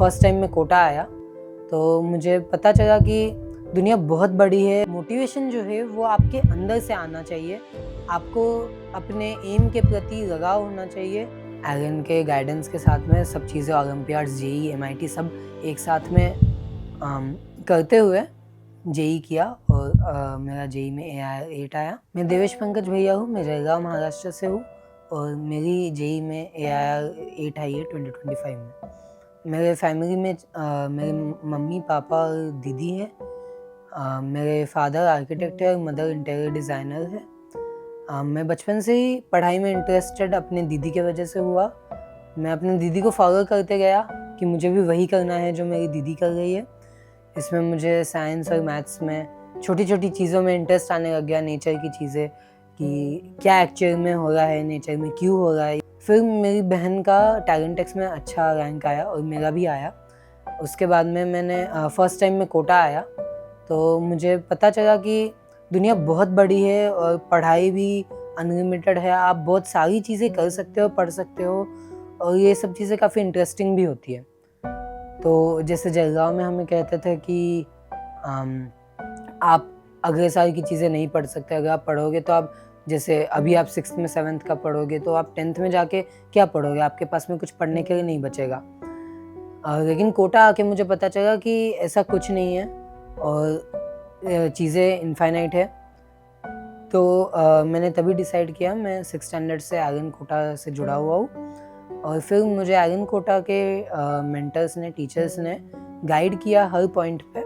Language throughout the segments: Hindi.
फर्स्ट टाइम मैं कोटा आया तो मुझे पता चला कि दुनिया बहुत बड़ी है। मोटिवेशन जो है वो आपके अंदर से आना चाहिए। आपको अपने एम के प्रति लगाव होना चाहिए। एलन के गाइडेंस के साथ में सब चीज़ें ओलंपियाड्स, जेई, एमआईटी सब एक साथ में करते हुए जेई किया और मेरा जेई में AIR 8 आया। मैं देवेश पंकज भैया हूँ, मैं जयगांव महाराष्ट्र से हूँ और मेरी जेई में AIR 8 आई है 2025 में। मेरे फैमिली में मेरे मम्मी पापा और दीदी हैं। मेरे फादर आर्किटेक्ट है और मदर इंटीरियर डिज़ाइनर है। मैं बचपन से ही पढ़ाई में इंटरेस्टेड अपने दीदी की वजह से हुआ। मैं अपने दीदी को फॉलो करते गया कि मुझे भी वही करना है जो मेरी दीदी कर रही है। इसमें मुझे साइंस और मैथ्स में छोटी छोटी चीज़ों में इंटरेस्ट आने लग गया, नेचर की चीज़ें कि क्या एक्चुअल में हो रहा है, नेचर में क्यों हो रहा है। फिर मेरी बहन का टैलेंट टेक्स में अच्छा रैंक आया और मेरा भी आया। उसके बाद में मैंने फर्स्ट टाइम मैं कोटा आया तो मुझे पता चला कि दुनिया बहुत बड़ी है और पढ़ाई भी अनलिमिटेड है। आप बहुत सारी चीज़ें कर सकते हो, पढ़ सकते हो और ये सब चीज़ें काफ़ी इंटरेस्टिंग भी होती है। तो जैसे जलगांव में हमें कहते थे कि आप अगले साल की चीज़ें नहीं पढ़ सकते। अगर आप पढ़ोगे तो आप, जैसे अभी आप 6th में 7th का पढ़ोगे तो आप 10th में जाके क्या पढ़ोगे, आपके पास में कुछ पढ़ने के लिए नहीं बचेगा। लेकिन कोटा आके मुझे पता चला कि ऐसा कुछ नहीं है और चीज़ें इनफाइनाइट है। तो मैंने तभी डिसाइड किया, मैं 6th स्टैंडर्ड से एलन कोटा से जुड़ा हुआ हूँ और फिर मुझे एलन कोटा के मेंटर्स ने, टीचर्स ने गाइड किया हर पॉइंट पे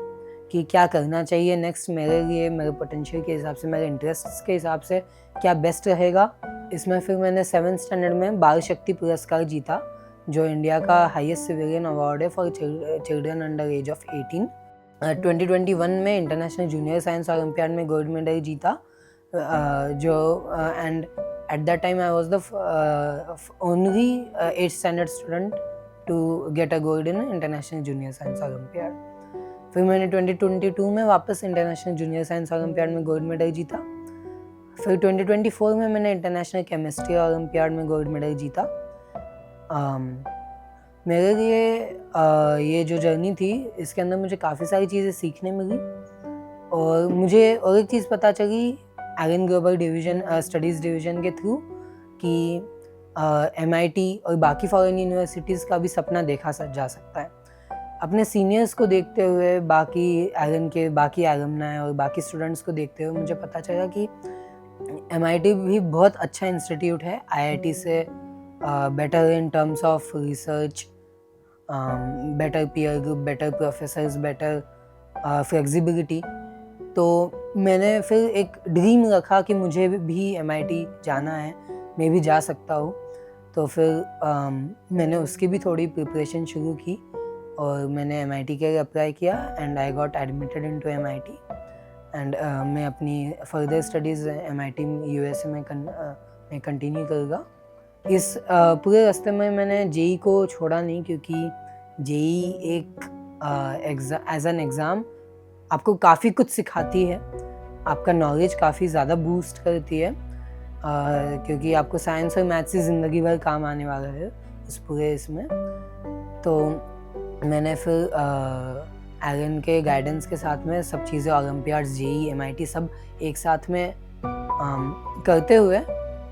कि क्या करना चाहिए नेक्स्ट मेरे लिए, मेरे पोटेंशियल के हिसाब से, मेरे इंटरेस्ट्स के हिसाब से क्या बेस्ट रहेगा। इसमें फिर मैंने 7th स्टैंडर्ड में बाल शक्ति पुरस्कार जीता, जो इंडिया का हाईएस्ट सिविलियन अवार्ड है for children under age of 18। 2021 में इंटरनेशनल जूनियर साइंस ओलंपियाड में गोल्ड मेडल जीता, जो and at that time I was the only 8th standard student to get a gold in international junior science olympiad. फिर मैंने 2022 में वापस इंटरनेशनल जूनियर साइंस ओलंपियाड में गोल्ड मेडल जीता। फिर 2024 में मैंने इंटरनेशनल केमिस्ट्री ओलंपियाड में गोल्ड मेडल जीता। मेरे लिए ये जो जर्नी थी इसके अंदर मुझे काफ़ी सारी चीज़ें सीखने मिली और मुझे और एक चीज़ पता चली Allen global division studies division के थ्रू कि MIT और बाकी फॉरेन यूनिवर्सिटीज़ का भी सपना देखा जा सकता है। अपने सीनियर्स को देखते हुए, बाकी एलन के बाकी एलुमनाई और बाकी स्टूडेंट्स को देखते हुए मुझे पता चला कि MIT भी बहुत अच्छा इंस्टीट्यूट है। IIT से better in terms of research, better peer group, better professors, better flexibility. तो मैंने फिर एक ड्रीम रखा कि मुझे भी MIT जाना है, मैं भी जा सकता हूँ। तो फिर मैंने उसकी भी थोड़ी प्रिपरेशन शुरू की और मैंने MIT के लिए अप्लाई किया and I got admitted into MIT and मैं अपनी फर्दर स्टडीज़ MIT USA में कंटिन्यू करूँगा। इस पूरे रास्ते में मैंने जेई को छोड़ा नहीं, क्योंकि जेई एक एज एन एग्ज़ाम आपको काफ़ी कुछ सिखाती है, आपका नॉलेज काफ़ी ज़्यादा बूस्ट करती है, क्योंकि आपको साइंस और मैथ्स ही ज़िंदगी भर काम आने वाला है इस पूरे इसमें। तो मैंने फिर एलन के गाइडेंस के साथ में सब चीज़ें ओलंपियाड्स, जेई, MIT सब एक साथ में करते हुए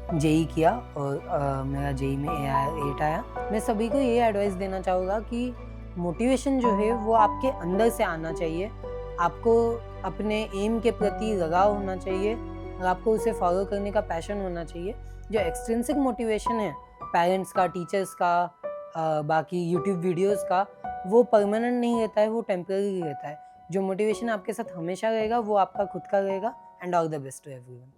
जेई किया और मेरा जेई में AIR 8 आया। मैं सभी को ये एडवाइस देना चाहूँगा कि मोटिवेशन जो है वो आपके अंदर से आना चाहिए। आपको अपने एम के प्रति लगाव होना चाहिए और आपको उसे फॉलो करने का पैशन होना चाहिए। जो एक्सट्रिंसिक मोटिवेशन है पेरेंट्स का, टीचर्स का, बाकी यूट्यूब वीडियोस का, वो परमानेंट नहीं रहता है, वो टेम्पररी रहता है। जो मोटिवेशन आपके साथ हमेशा रहेगा वो आपका खुद का रहेगा। And all the best to everyone.